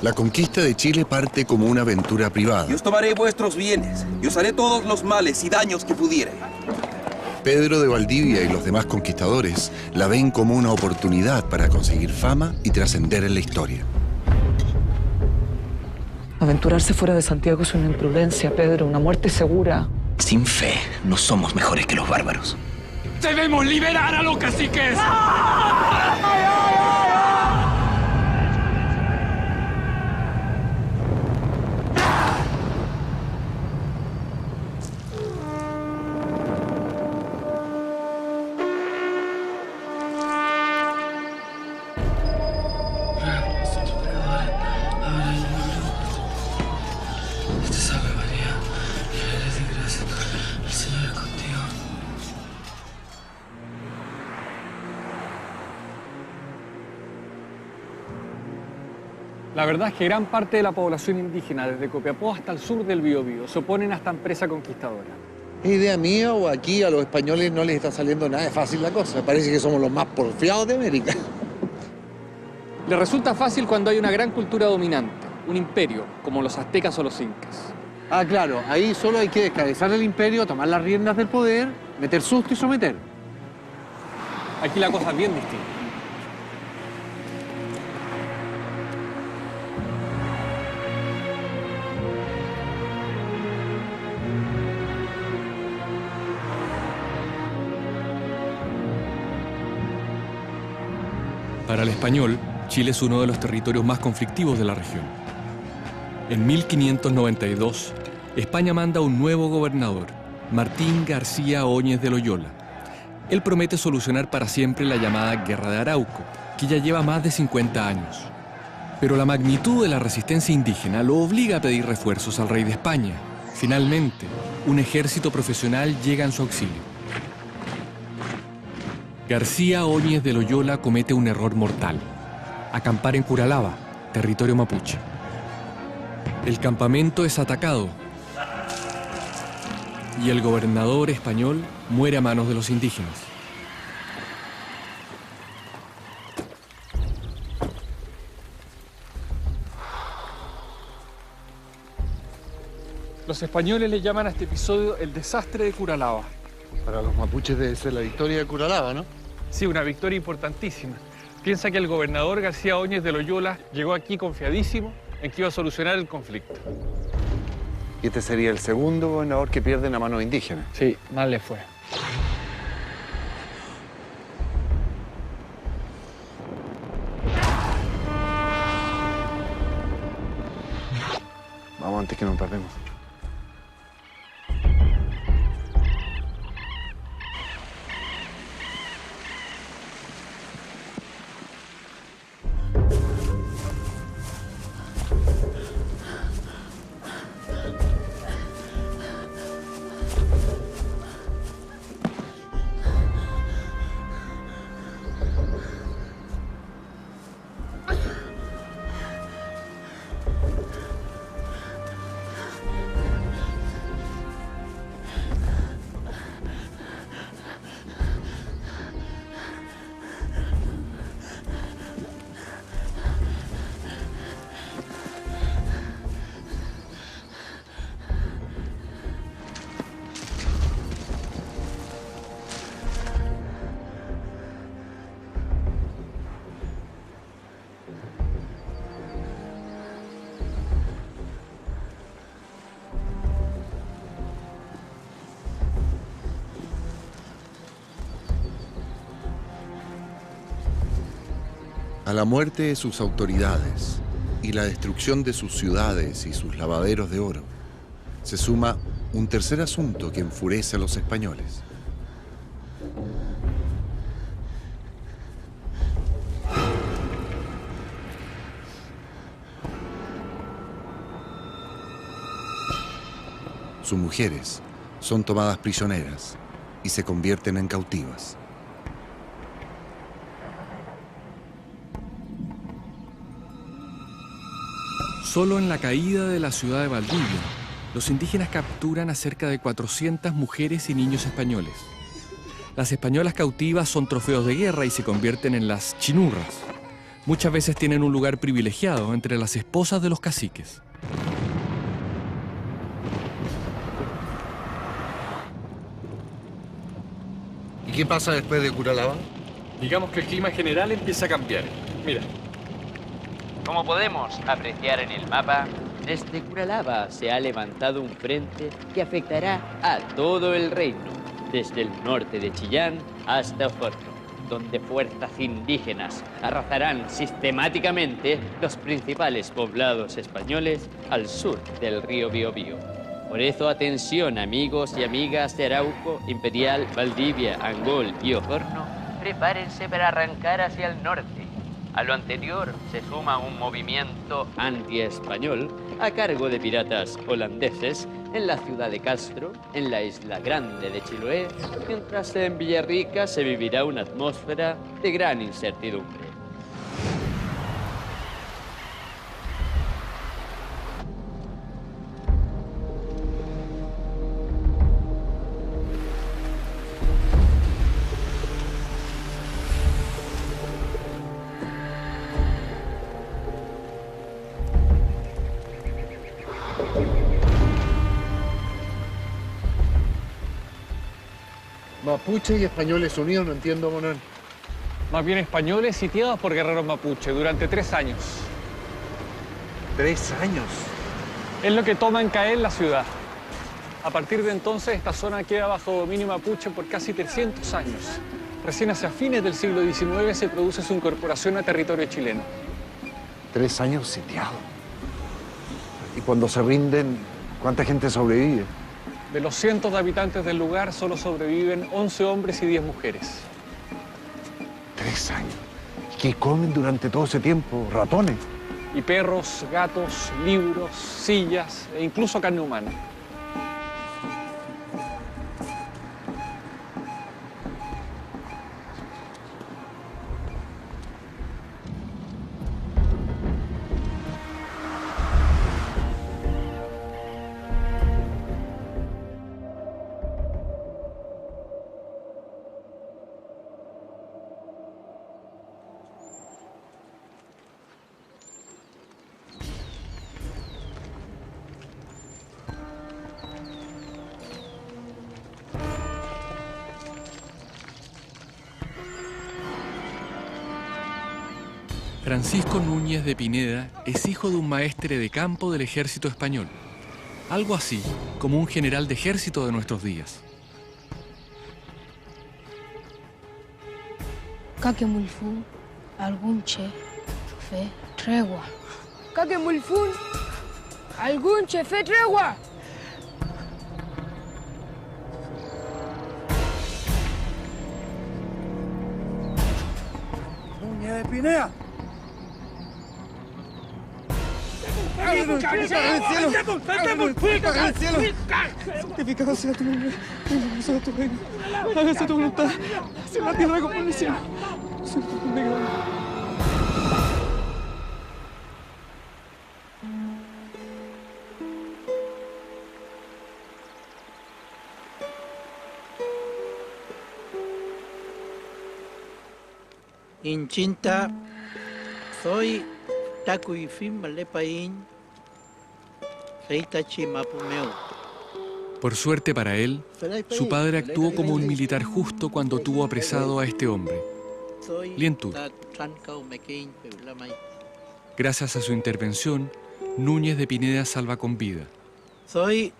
La conquista de Chile parte como una aventura privada. Y os tomaré vuestros bienes, y os haré todos los males y daños que pudiere. Pedro de Valdivia y los demás conquistadores la ven como una oportunidad para conseguir fama y trascender en la historia. Aventurarse fuera de Santiago es una imprudencia, Pedro, una muerte segura. Sin fe, no somos mejores que los bárbaros. ¡Debemos liberar a los caciques! La verdad es que gran parte de la población indígena, desde Copiapó hasta el sur del Biobío, se oponen a esta empresa conquistadora. ¿Es idea mía o aquí a los españoles no les está saliendo nada de fácil la cosa? Parece que somos los más porfiados de América. Le resulta fácil cuando hay una gran cultura dominante, un imperio, como los aztecas o los incas. Ah, claro, ahí solo hay que descabezar el imperio, tomar las riendas del poder, meter susto y someter. Aquí la cosa es bien distinta. Para el español, Chile es uno de los territorios más conflictivos de la región. En 1592, España manda un nuevo gobernador, Martín García Óñez de Loyola. Él promete solucionar para siempre la llamada Guerra de Arauco, que ya lleva más de 50 años. Pero la magnitud de la resistencia indígena lo obliga a pedir refuerzos al rey de España. Finalmente, un ejército profesional llega en su auxilio. García Óñez de Loyola comete un error mortal: acampar en Curalaba, territorio mapuche. El campamento es atacado y el gobernador español muere a manos de los indígenas. Los españoles le llaman a este episodio el desastre de Curalaba. Para los mapuches debe ser la victoria de Curalaba, ¿no? Sí, una victoria importantísima. Piensa que el gobernador García Óñez de Loyola llegó aquí confiadísimo en que iba a solucionar el conflicto. Y este sería el segundo gobernador que pierden a manos indígenas. Sí, mal le fue. Vamos antes que nos perdemos. A la muerte de sus autoridades y la destrucción de sus ciudades y sus lavaderos de oro, se suma un tercer asunto que enfurece a los españoles. Sus mujeres son tomadas prisioneras y se convierten en cautivas. Solo en la caída de la ciudad de Valdivia, los indígenas capturan a cerca de 400 mujeres y niños españoles. Las españolas cautivas son trofeos de guerra y se convierten en las chinurras, Muchas veces tienen un lugar privilegiado entre las esposas de los caciques. ¿Y qué pasa después de Curalaba? Digamos que el clima general empieza a cambiar. Mira, Como podemos apreciar en el mapa, desde Curalaba se ha levantado un frente que afectará a todo el reino, desde el norte de Chillán hasta Oporto, donde fuerzas indígenas arrasarán sistemáticamente los principales poblados españoles al sur del río Biobío. Por eso, atención, amigos y amigas de Arauco, Imperial, Valdivia, Angol y Oporto, prepárense para arrancar hacia el norte. A lo anterior se suma un movimiento anti-español a cargo de piratas holandeses en la ciudad de Castro, en la isla grande de Chiloé, mientras en Villarrica se vivirá una atmósfera de gran incertidumbre. Mapuche y españoles unidos, no entiendo, Manuel. Más bien españoles sitiados por guerreros mapuche durante 3 años. 3 años. Es lo que toma en Cael la ciudad. A partir de entonces, esta zona queda bajo dominio mapuche por casi 300 años. Recién hacia fines del siglo XIX se produce su incorporación a territorio chileno. 3 años sitiados. Y cuando se rinden, ¿cuánta gente sobrevive? De los cientos de habitantes del lugar, solo sobreviven 11 hombres y 10 mujeres. 3 años. ¿Y qué comen durante todo ese tiempo? ¿Ratones? Y perros, gatos, libros, sillas e incluso carne humana. Francisco Núñez de Pineda es hijo de un maestre de campo del ejército español, algo así como un general de ejército de nuestros días. Kakemulfun, algún che, fe, tregua. Kakemulfun, algún che, fe, tregua. Núñez de Pineda. Santificado sea tu nombre, venga sea tu reino, hágase tu voluntad, en la tierra como en el cielo. Inchinta, soy Tacuifim Malepaín, Feitachi Mapumeu. Por suerte para él, su padre actuó como un militar justo cuando tuvo apresado a este hombre, Lientur. Gracias a su intervención, Núñez de Pineda salva con vida. Soy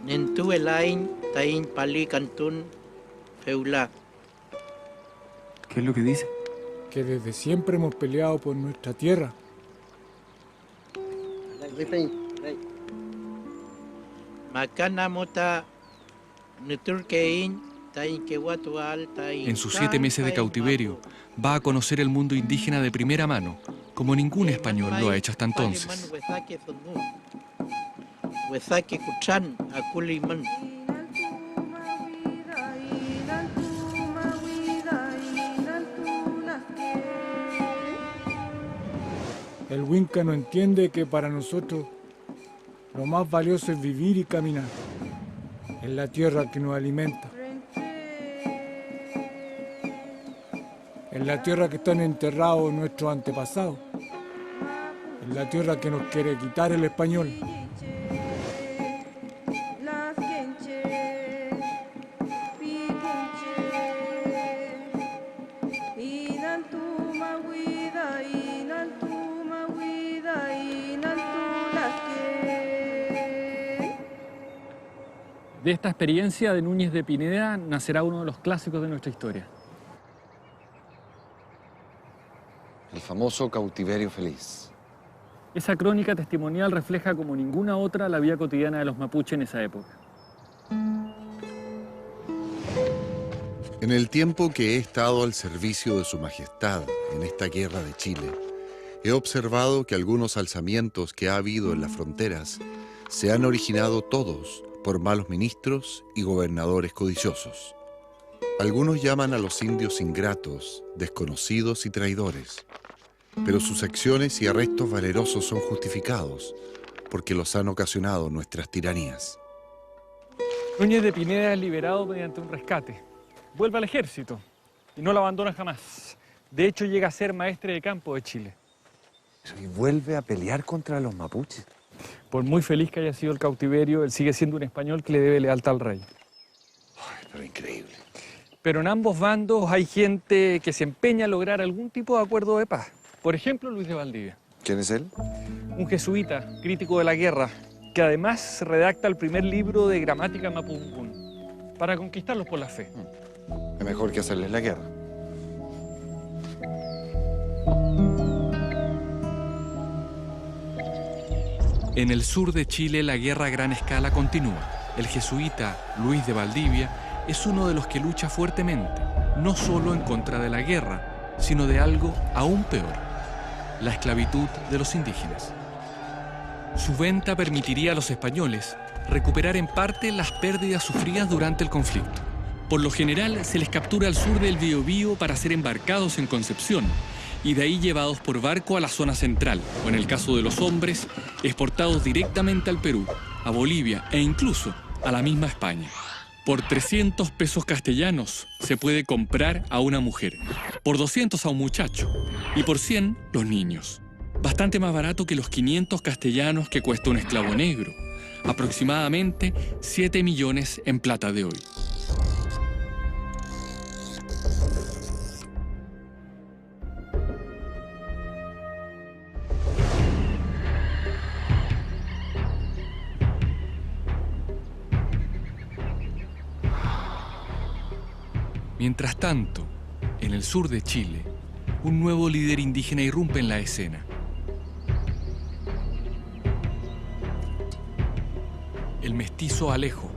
Nentuelain Tain Pali Cantún Feula. ¿Qué es lo que dice? Que desde siempre hemos peleado por nuestra tierra. En sus 7 meses de cautiverio, va a conocer el mundo indígena de primera mano, como ningún español lo ha hecho hasta entonces. El Winca no entiende que para nosotros lo más valioso es vivir y caminar. Es la tierra que nos alimenta. en la tierra que están enterrados nuestros antepasados, en la tierra que nos quiere quitar el español. De esta experiencia de Núñez de Pineda nacerá uno de los clásicos de nuestra historia. El famoso cautiverio feliz. Esa crónica testimonial refleja como ninguna otra la vida cotidiana de los mapuches en esa época. En el tiempo que he estado al servicio de Su Majestad en esta guerra de Chile, he observado que algunos alzamientos que ha habido en las fronteras se han originado todos por malos ministros y gobernadores codiciosos. Algunos llaman a los indios ingratos, desconocidos y traidores, pero sus acciones y arrestos valerosos son justificados porque los han ocasionado nuestras tiranías. Núñez de Pineda es liberado mediante un rescate. Vuelve al ejército y no lo abandona jamás. De hecho, llega a ser maestre de campo de Chile. ¿Y vuelve a pelear contra los mapuches? Por muy feliz que haya sido el cautiverio, él sigue siendo un español que le debe lealtad al rey. Ay, pero increíble. Pero en ambos bandos hay gente que se empeña a lograr algún tipo de acuerdo de paz. Por ejemplo, Luis de Valdivia. ¿Quién es él? Un jesuita, crítico de la guerra, que además redacta el primer libro de gramática mapudungún para conquistarlos por la fe. Es mejor que hacerles la guerra. En el sur de Chile la guerra a gran escala continúa. El jesuita Luis de Valdivia es uno de los que lucha fuertemente, no solo en contra de la guerra, sino de algo aún peor, la esclavitud de los indígenas. Su venta permitiría a los españoles recuperar en parte las pérdidas sufridas durante el conflicto. Por lo general se les captura al sur del Biobío para ser embarcados en Concepción y de ahí llevados por barco a la zona central, o en el caso de los hombres, exportados directamente al Perú, a Bolivia e incluso a la misma España. Por 300 pesos castellanos se puede comprar a una mujer, por 200 a un muchacho y por 100 los niños. Bastante más barato que los 500 castellanos que cuesta un esclavo negro, aproximadamente 7 millones en plata de hoy. Mientras tanto, en el sur de Chile, un nuevo líder indígena irrumpe en la escena. El mestizo Alejo.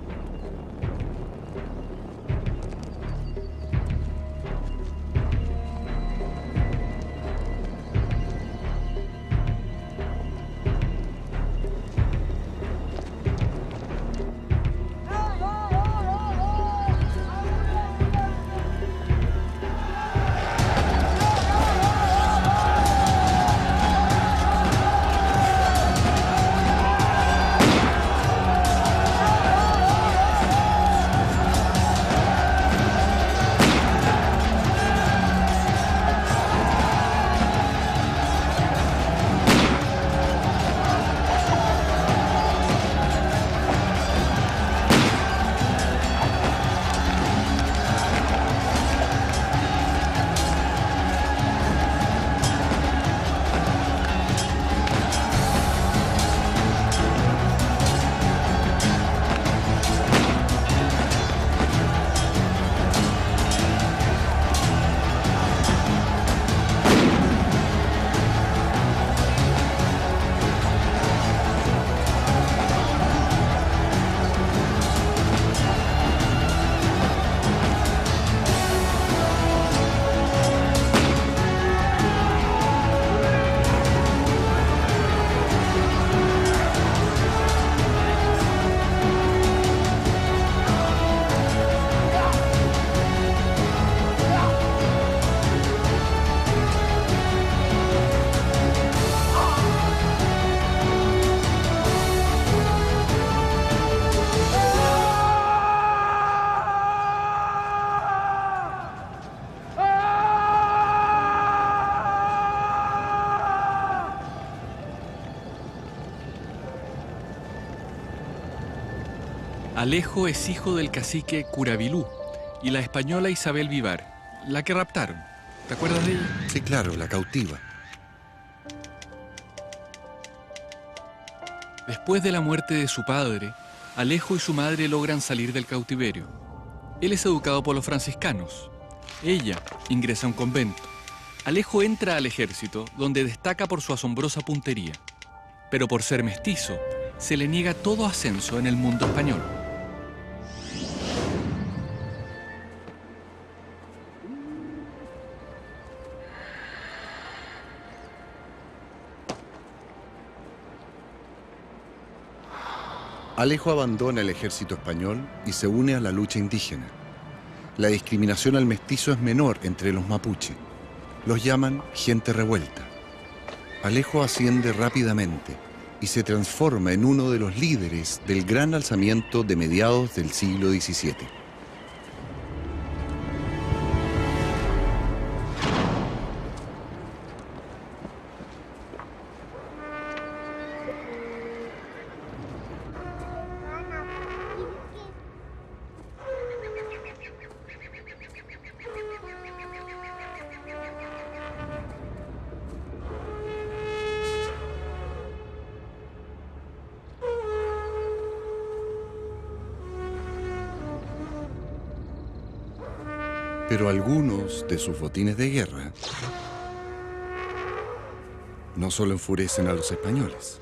Alejo es hijo del cacique Curavilú y la española Isabel Vivar, la que raptaron. ¿Te acuerdas de ella? Sí, claro, la cautiva. Después de la muerte de su padre, Alejo y su madre logran salir del cautiverio. Él es educado por los franciscanos. Ella ingresa a un convento. Alejo entra al ejército, donde destaca por su asombrosa puntería. Pero por ser mestizo, se le niega todo ascenso en el mundo español. Alejo abandona el ejército español y se une a la lucha indígena. La discriminación al mestizo es menor entre los mapuche. Los llaman gente revuelta. Alejo asciende rápidamente y se transforma en uno de los líderes del gran alzamiento de mediados del siglo XVII. Pero algunos de sus botines de guerra no solo enfurecen a los españoles.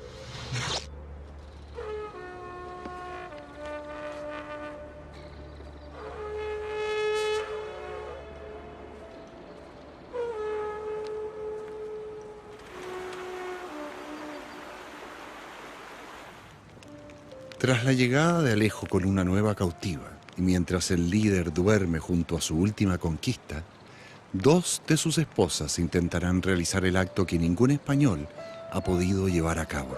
Tras la llegada de Alejo con una nueva cautiva, y mientras el líder duerme junto a su última conquista, dos de sus esposas intentarán realizar el acto que ningún español ha podido llevar a cabo.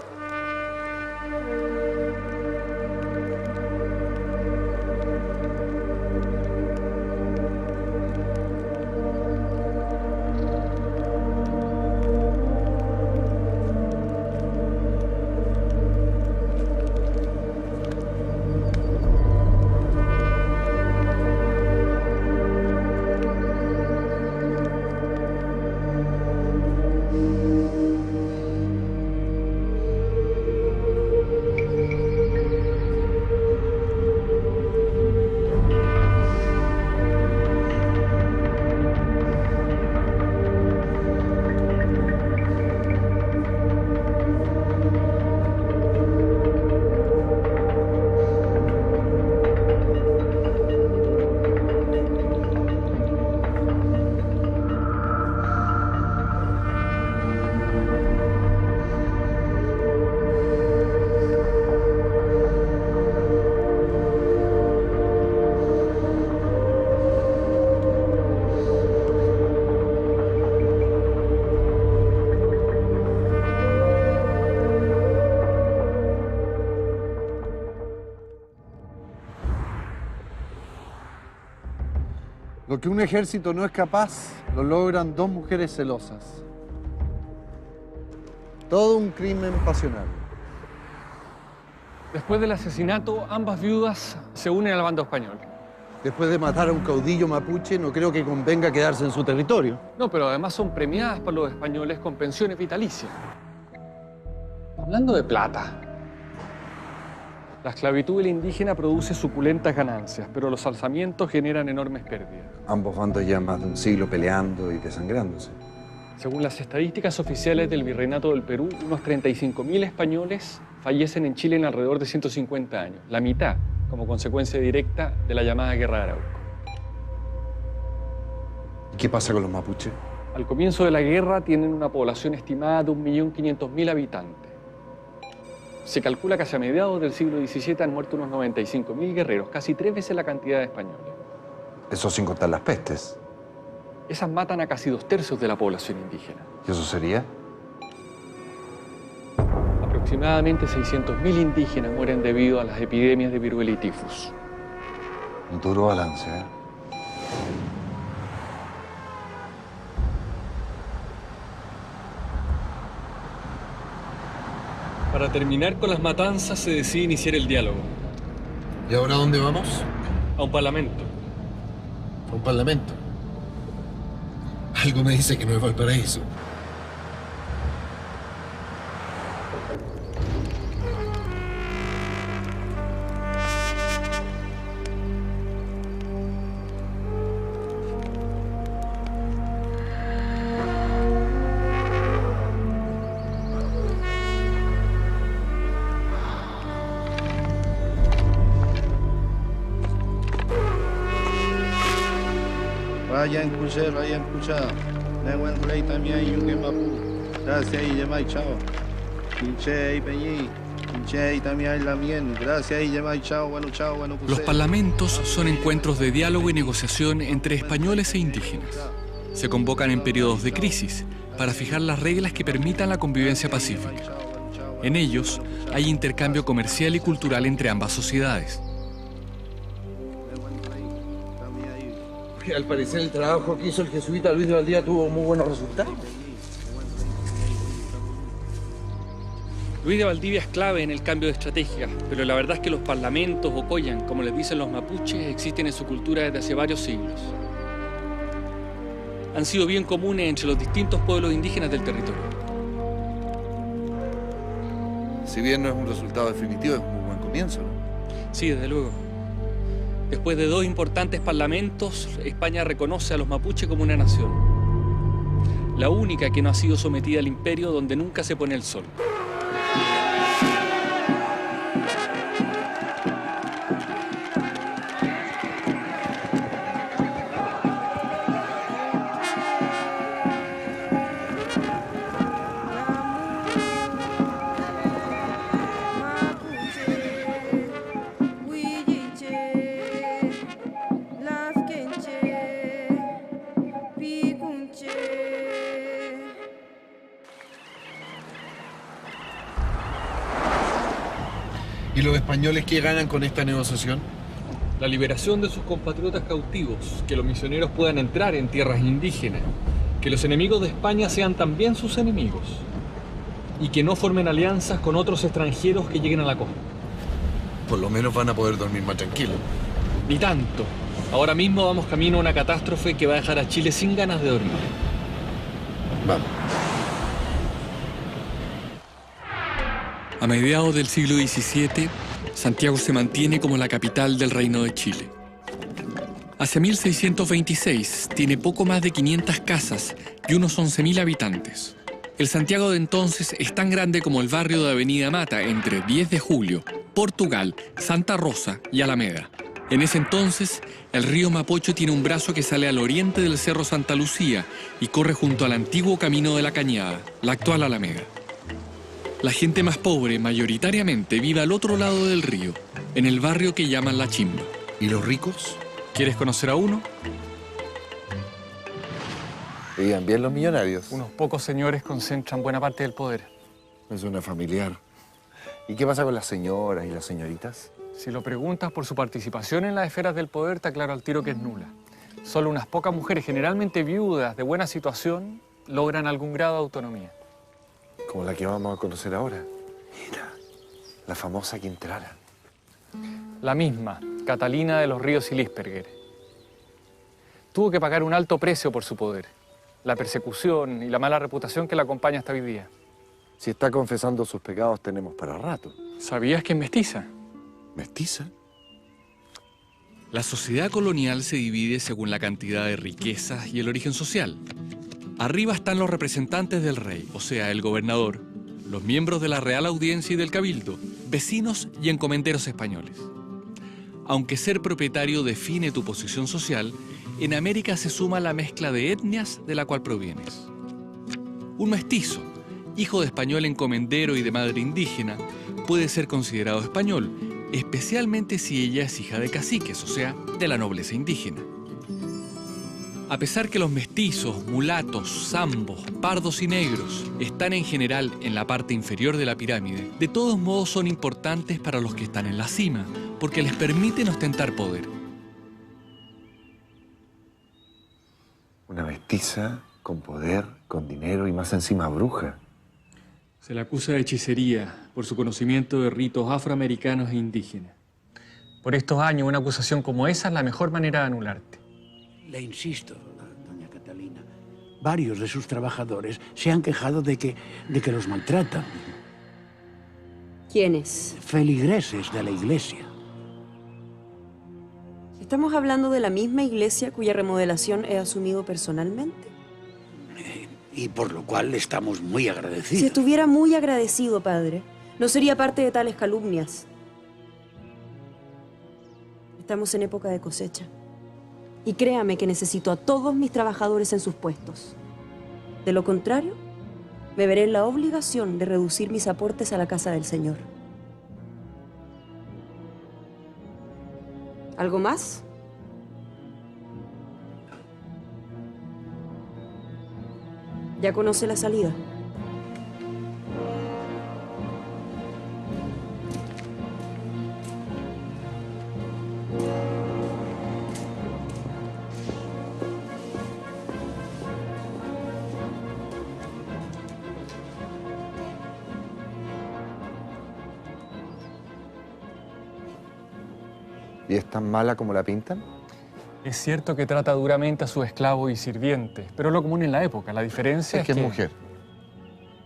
Lo que un ejército no es capaz, lo logran dos mujeres celosas. Todo un crimen pasional. Después del asesinato, ambas viudas se unen al bando español. Después de matar a un caudillo mapuche, no creo que convenga quedarse en su territorio. No, pero además son premiadas por los españoles con pensiones vitalicias. Hablando de plata, la esclavitud del indígena produce suculentas ganancias, pero los alzamientos generan enormes pérdidas. Ambos bandos llevan más de un siglo peleando y desangrándose. Según las estadísticas oficiales del Virreinato del Perú, unos 35.000 españoles fallecen en Chile en alrededor de 150 años, la mitad como consecuencia directa de la llamada Guerra de Arauco. ¿Y qué pasa con los mapuches? Al comienzo de la guerra tienen una población estimada de 1.500.000 habitantes. Se calcula que hacia mediados del siglo XVII han muerto unos 95.000 guerreros, casi 3 veces la cantidad de españoles. Eso sin contar las pestes. Esas matan a casi 2/3 de la población indígena. ¿Y eso sería? Aproximadamente 600.000 indígenas mueren debido a las epidemias de viruela y tifus. Un duro balance, ¿eh? Para terminar con las matanzas se decide iniciar el diálogo. ¿Y ahora a dónde vamos? A un parlamento. A un parlamento. Algo me dice que no es Valparaíso. Vayan Cuché, vayan Cuchá. Neuen Rey también y un Mapu. Gracias y Yemay, chao. Pinche y Peñí. Pinche y también la mien. Gracias y Yemay, chao, bueno, Cuché. Los parlamentos son encuentros de diálogo y negociación entre españoles e indígenas. Se convocan en periodos de crisis para fijar las reglas que permitan la convivencia pacífica. En ellos hay intercambio comercial y cultural entre ambas sociedades. Al parecer el trabajo que hizo el jesuita Luis de Valdivia tuvo muy buenos resultados. Luis de Valdivia es clave en el cambio de estrategia, pero la verdad es que los parlamentos o collan, como les dicen los mapuches, existen en su cultura desde hace varios siglos. Han sido bien comunes entre los distintos pueblos indígenas del territorio. Si bien no es un resultado definitivo, es un muy buen comienzo, ¿no? Sí, desde luego. Después de 2 importantes parlamentos, España reconoce a los mapuches como una nación. La única que no ha sido sometida al imperio donde nunca se pone el sol. ¿Y los españoles qué ganan con esta negociación? La liberación de sus compatriotas cautivos, que los misioneros puedan entrar en tierras indígenas, que los enemigos de España sean también sus enemigos y que no formen alianzas con otros extranjeros que lleguen a la costa. Por lo menos van a poder dormir más tranquilos. Ni tanto. Ahora mismo vamos camino a una catástrofe que va a dejar a Chile sin ganas de dormir. Vamos. A mediados del siglo XVII, Santiago se mantiene como la capital del Reino de Chile. Hacia 1626 tiene poco más de 500 casas y unos 11.000 habitantes. El Santiago de entonces es tan grande como el barrio de Avenida Mata entre 10 de Julio, Portugal, Santa Rosa y Alameda. En ese entonces, el río Mapocho tiene un brazo que sale al oriente del Cerro Santa Lucía y corre junto al antiguo Camino de la Cañada, la actual Alameda. La gente más pobre, mayoritariamente, vive al otro lado del río, en el barrio que llaman La Chimba. ¿Y los ricos? ¿Quieres conocer a uno? ¿Vivían bien los millonarios? Unos pocos señores concentran buena parte del poder. Es una familiar. ¿Y qué pasa con las señoras y las señoritas? Si lo preguntas por su participación en las esferas del poder, te aclaro al tiro que es nula. Solo unas pocas mujeres, generalmente viudas, de buena situación, logran algún grado de autonomía. Como la que vamos a conocer ahora. Mira, la famosa Quintrala. La misma, Catalina de los Ríos y Lisperger. Tuvo que pagar un alto precio por su poder, la persecución y la mala reputación que la acompaña hasta hoy día. Si está confesando sus pecados, tenemos para rato. ¿Sabías que es mestiza? ¿Mestiza? La sociedad colonial se divide según la cantidad de riquezas y el origen social. Arriba están los representantes del rey, o sea, el gobernador, los miembros de la Real Audiencia y del Cabildo, vecinos y encomenderos españoles. Aunque ser propietario define tu posición social, en América se suma la mezcla de etnias de la cual provienes. Un mestizo, hijo de español encomendero y de madre indígena, puede ser considerado español, especialmente si ella es hija de caciques, o sea, de la nobleza indígena. A pesar que los mestizos, mulatos, zambos, pardos y negros están en general en la parte inferior de la pirámide, de todos modos son importantes para los que están en la cima, porque les permiten ostentar poder. Una mestiza con poder, con dinero y más encima bruja. Se le acusa de hechicería por su conocimiento de ritos afroamericanos e indígenas. Por estos años, una acusación como esa es la mejor manera de anularte. Le insisto, doña Catalina, varios de sus trabajadores se han quejado de que los maltratan. ¿Quiénes? Feligreses de la iglesia. ¿Estamos hablando de la misma iglesia cuya remodelación he asumido personalmente? Y por lo cual estamos muy agradecidos. Si estuviera muy agradecido, padre, no sería parte de tales calumnias. Estamos en época de cosecha. Y créame que necesito a todos mis trabajadores en sus puestos. De lo contrario, me veré en la obligación de reducir mis aportes a la casa del Señor. ¿Algo más? Ya conoce la salida. ¿Y es tan mala como la pintan? Es cierto que trata duramente a sus esclavos y sirvientes, pero es lo común en la época. La diferencia es que es mujer.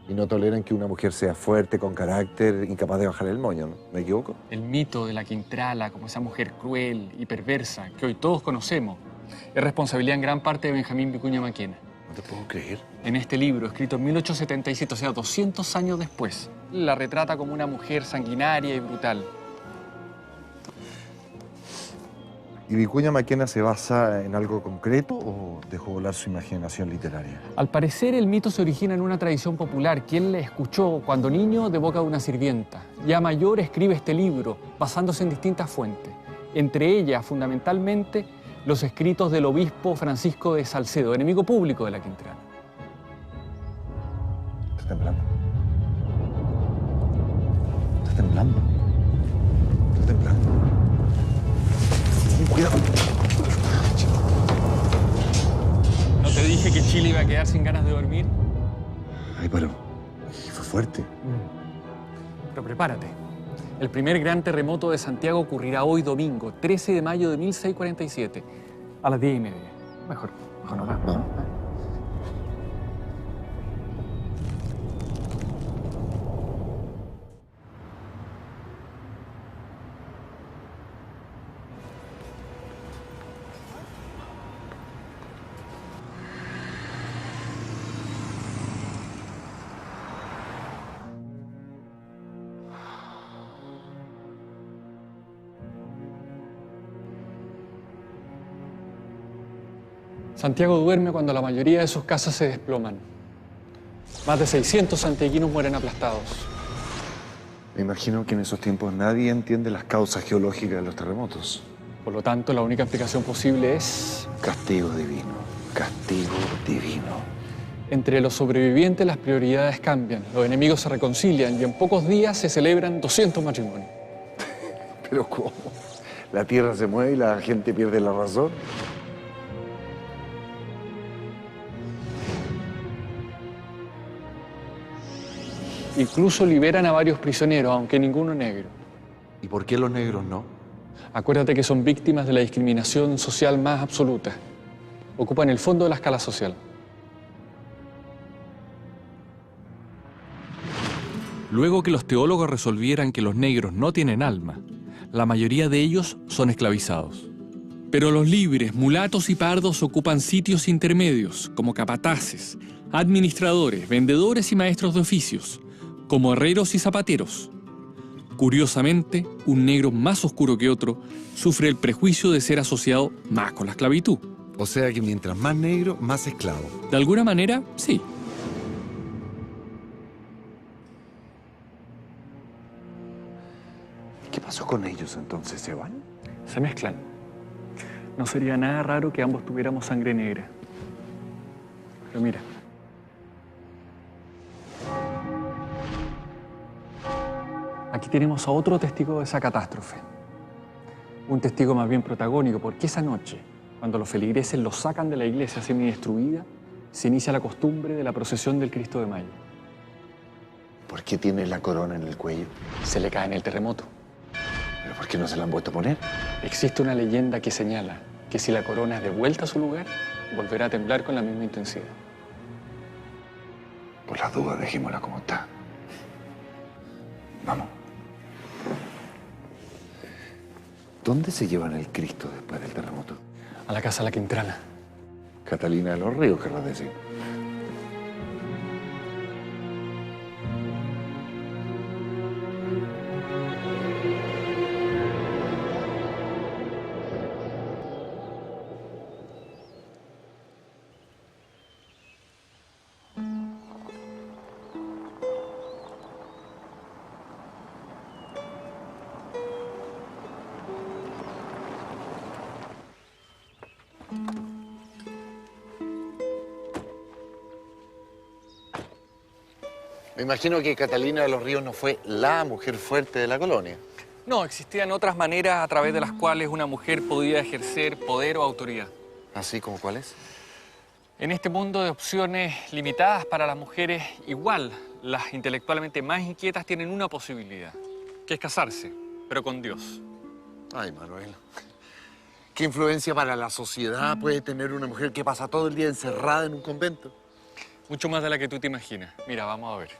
Y no toleran que una mujer sea fuerte, con carácter, incapaz de bajar el moño, ¿no? ¿Me equivoco? El mito de la Quintrala como esa mujer cruel y perversa que hoy todos conocemos es responsabilidad en gran parte de Benjamín Vicuña Maquena. No te puedo creer. En este libro, escrito en 1877, o sea, 200 años después, la retrata como una mujer sanguinaria y brutal. ¿Y Vicuña Maquena se basa en algo concreto o dejó volar su imaginación literaria? Al parecer, el mito se origina en una tradición popular que él le escuchó cuando niño de boca de una sirvienta. Ya mayor escribe este libro basándose en distintas fuentes, entre ellas, fundamentalmente, los escritos del obispo Francisco de Salcedo, enemigo público de la Quintrala. Está temblando. Está temblando. Está temblando. Cuidado. ¿No te dije que Chile iba a quedar sin ganas de dormir? Ay, pero fue fuerte. Pero prepárate. El primer gran terremoto de Santiago ocurrirá hoy domingo, 13 de mayo de 1647, a las 10:30. Mejor no más. No. Santiago duerme cuando la mayoría de sus casas se desploman. Más de 600 santiaguinos mueren aplastados. Me imagino que en esos tiempos nadie entiende las causas geológicas de los terremotos. Por lo tanto, la única explicación posible es... Castigo divino. Castigo divino. Entre los sobrevivientes las prioridades cambian, los enemigos se reconcilian y en pocos días se celebran 200 matrimonios. ¿Pero cómo? ¿La tierra se mueve y la gente pierde la razón? Incluso liberan a varios prisioneros, aunque ninguno negro. ¿Y por qué los negros no? Acuérdate que son víctimas de la discriminación social más absoluta. Ocupan el fondo de la escala social. Luego que los teólogos resolvieran que los negros no tienen alma, la mayoría de ellos son esclavizados. Pero los libres, mulatos y pardos ocupan sitios intermedios, como capataces, administradores, vendedores y maestros de oficios, como herreros y zapateros. Curiosamente, un negro más oscuro que otro sufre el prejuicio de ser asociado más con la esclavitud. O sea que mientras más negro, más esclavo. De alguna manera, sí. ¿Qué pasó con ellos entonces? ¿Se van? Se mezclan. No sería nada raro que ambos tuviéramos sangre negra. Pero mira. Aquí tenemos a otro testigo de esa catástrofe. Un testigo más bien protagónico, porque esa noche, cuando los feligreses los sacan de la iglesia semidestruida, se inicia la costumbre de la procesión del Cristo de Mayo. ¿Por qué tiene la corona en el cuello? Se le cae en el terremoto. ¿Pero por qué no se la han vuelto a poner? Existe una leyenda que señala que si la corona es devuelta a su lugar, volverá a temblar con la misma intensidad. Por las dudas, dejémosla como está. Vamos. ¿Dónde se llevan el Cristo después del terremoto? A la casa La Quintrala. Catalina de los Ríos, querrás decir. Me imagino que Catalina de los Ríos no fue la mujer fuerte de la colonia. No, existían otras maneras a través de las cuales una mujer podía ejercer poder o autoridad. ¿Así como cuáles? En este mundo de opciones limitadas para las mujeres, igual las intelectualmente más inquietas tienen una posibilidad, que es casarse, pero con Dios. Ay, Manuel. ¿Qué influencia para la sociedad puede tener una mujer que pasa todo el día encerrada en un convento? Mucho más de la que tú te imaginas. Mira, vamos a ver.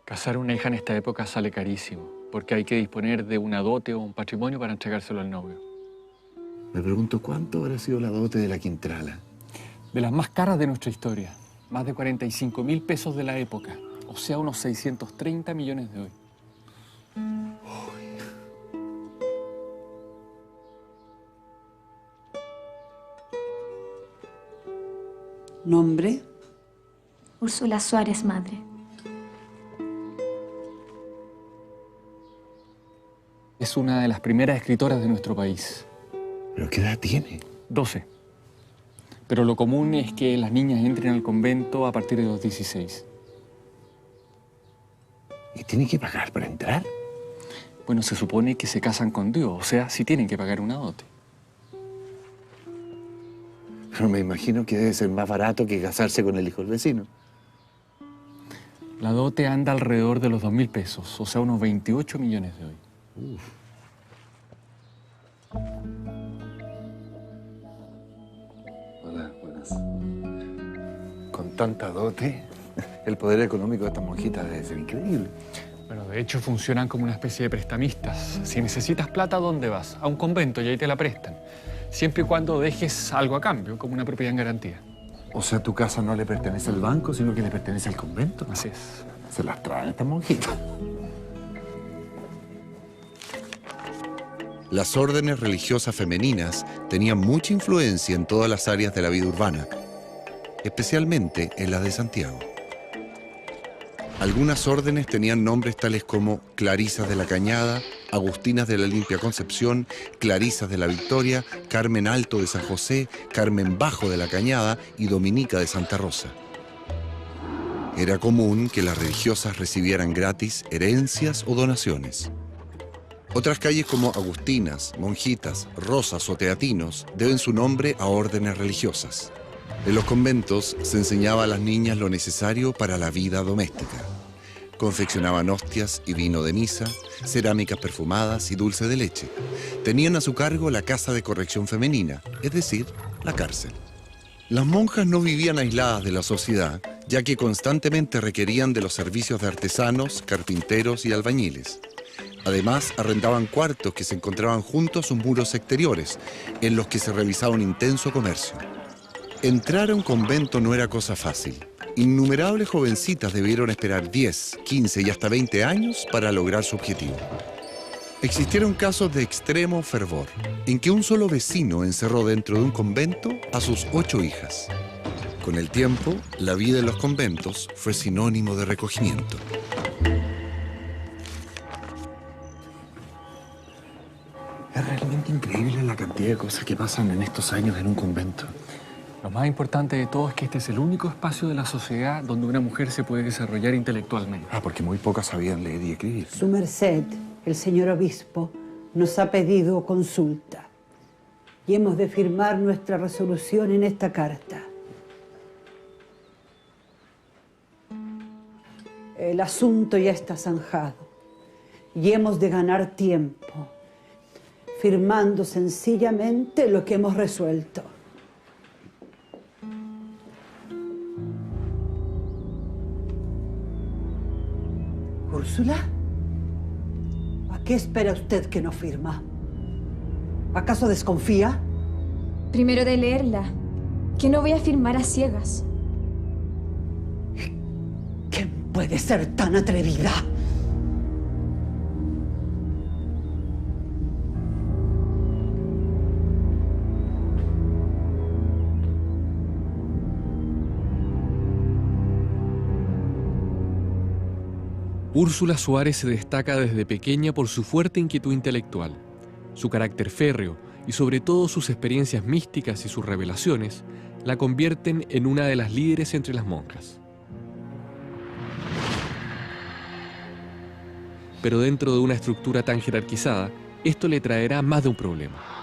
Casar una hija en esta época sale carísimo, porque hay que disponer de una dote o un patrimonio para entregárselo al novio. Me pregunto cuánto habrá sido la dote de La Quintrala. De las más caras de nuestra historia, más de 45.000 pesos de la época, o sea, unos 630 millones de hoy. ¿Nombre? Úrsula Suárez, madre. Es una de las primeras escritoras de nuestro país. ¿Pero qué edad tiene? 12. Pero lo común es que las niñas entren al convento a partir de los 16. ¿Y tiene que pagar para entrar? Bueno, se supone que se casan con Dios, o sea, sí tienen que pagar una dote. Pero me imagino que debe ser más barato que casarse con el hijo del vecino. La dote anda alrededor de los 2.000 pesos, o sea, unos 28 millones de hoy. Uf. Hola, buenas. Con tanta dote, el poder económico de estas monjitas debe ser increíble. Bueno, de hecho funcionan como una especie de prestamistas. Si necesitas plata, ¿a dónde vas? A un convento y ahí te la prestan. Siempre y cuando dejes algo a cambio, como una propiedad en garantía. O sea, tu casa no le pertenece al banco, sino que le pertenece al convento. Así es. Se las traen estas monjitas. Las órdenes religiosas femeninas tenían mucha influencia en todas las áreas de la vida urbana, especialmente en las de Santiago. Algunas órdenes tenían nombres tales como Clarisas de la Cañada, Agustinas de la Limpia Concepción, Clarisas de la Victoria, Carmen Alto de San José, Carmen Bajo de la Cañada y Dominica de Santa Rosa. Era común que las religiosas recibieran gratis herencias o donaciones. Otras calles como Agustinas, Monjitas, Rosas o Teatinos deben su nombre a órdenes religiosas. En los conventos se enseñaba a las niñas lo necesario para la vida doméstica. Confeccionaban hostias y vino de misa, cerámicas perfumadas y dulce de leche. Tenían a su cargo la casa de corrección femenina, es decir, la cárcel. Las monjas no vivían aisladas de la sociedad, ya que constantemente requerían de los servicios de artesanos, carpinteros y albañiles. Además, arrendaban cuartos que se encontraban junto a sus muros exteriores, en los que se realizaba un intenso comercio. Entrar a un convento no era cosa fácil. Innumerables jovencitas debieron esperar 10, 15 y hasta 20 años para lograr su objetivo. Existieron casos de extremo fervor, en que un solo vecino encerró dentro de un convento a sus 8 hijas. Con el tiempo, la vida en los conventos fue sinónimo de recogimiento. Es realmente increíble la cantidad de cosas que pasan en estos años en un convento. Lo más importante de todo es que este es el único espacio de la sociedad donde una mujer se puede desarrollar intelectualmente. Ah, porque muy pocas sabían leer y escribir. Su merced, el señor obispo, nos ha pedido consulta y hemos de firmar nuestra resolución en esta carta. El asunto ya está zanjado y hemos de ganar tiempo, firmando sencillamente lo que hemos resuelto. ¿Úrsula? ¿A qué espera usted que no firma? ¿Acaso desconfía? Primero de leerla, que no voy a firmar a ciegas. ¿Quién puede ser tan atrevida? Úrsula Suárez se destaca desde pequeña por su fuerte inquietud intelectual, su carácter férreo y sobre todo sus experiencias místicas y sus revelaciones la convierten en una de las líderes entre las monjas. Pero dentro de una estructura tan jerarquizada, esto le traerá más de un problema.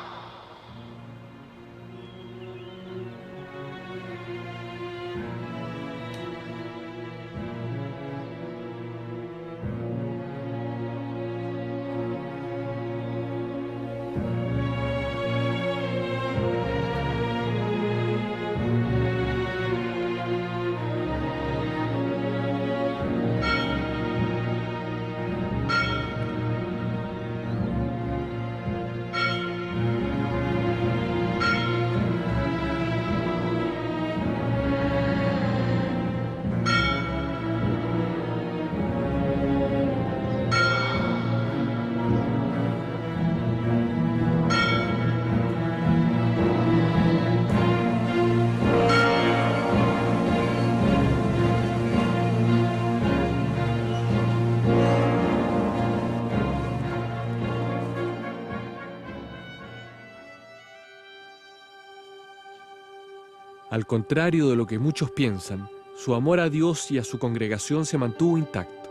Al contrario de lo que muchos piensan, su amor a Dios y a su congregación se mantuvo intacto.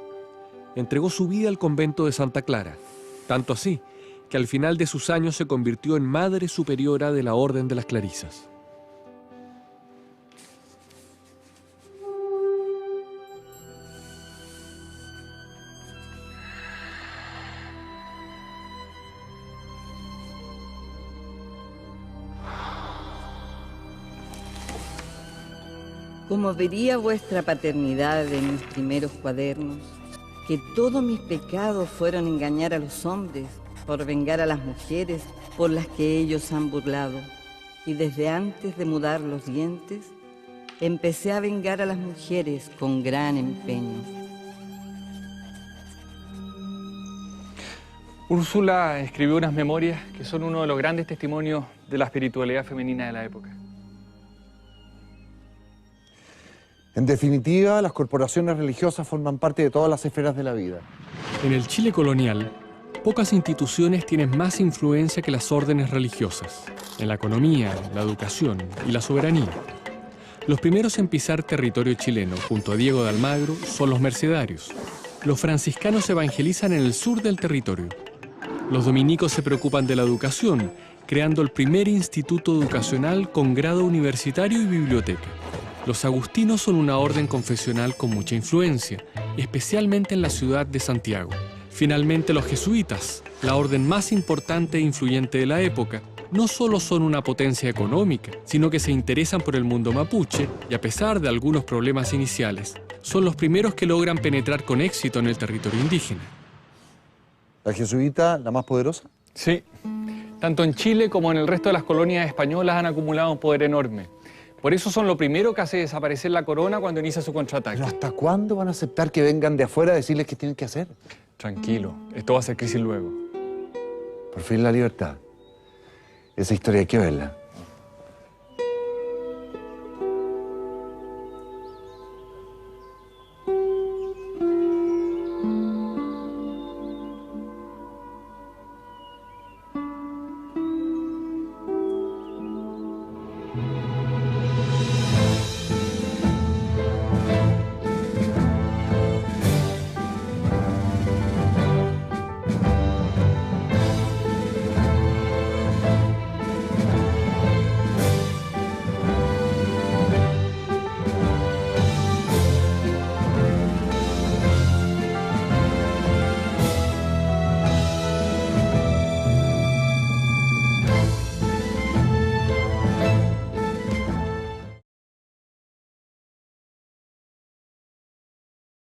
Entregó su vida al convento de Santa Clara, tanto así que al final de sus años se convirtió en Madre Superiora de la Orden de las Clarisas. Como vería vuestra paternidad en mis primeros cuadernos, que todos mis pecados fueron engañar a los hombres, por vengar a las mujeres por las que ellos han burlado. Y desde antes de mudar los dientes, empecé a vengar a las mujeres con gran empeño. Úrsula escribió unas memorias que son uno de los grandes testimonios de la espiritualidad femenina de la época. En definitiva, las corporaciones religiosas forman parte de todas las esferas de la vida. En el Chile colonial, pocas instituciones tienen más influencia que las órdenes religiosas, en la economía, la educación y la soberanía. Los primeros en pisar territorio chileno, junto a Diego de Almagro, son los mercedarios. Los franciscanos evangelizan en el sur del territorio. Los dominicos se preocupan de la educación, creando el primer instituto educacional con grado universitario y biblioteca. Los agustinos son una orden confesional con mucha influencia, especialmente en la ciudad de Santiago. Finalmente, los jesuitas, la orden más importante e influyente de la época, no solo son una potencia económica, sino que se interesan por el mundo mapuche y, a pesar de algunos problemas iniciales, son los primeros que logran penetrar con éxito en el territorio indígena. ¿La jesuita, la más poderosa? Sí. Tanto en Chile como en el resto de las colonias españolas han acumulado un poder enorme. Por eso son lo primero que hace desaparecer la corona cuando inicia su contraataque. ¿Pero hasta cuándo van a aceptar que vengan de afuera a decirles qué tienen que hacer? Tranquilo, esto va a ser crisis luego. Por fin la libertad. Esa historia hay que verla.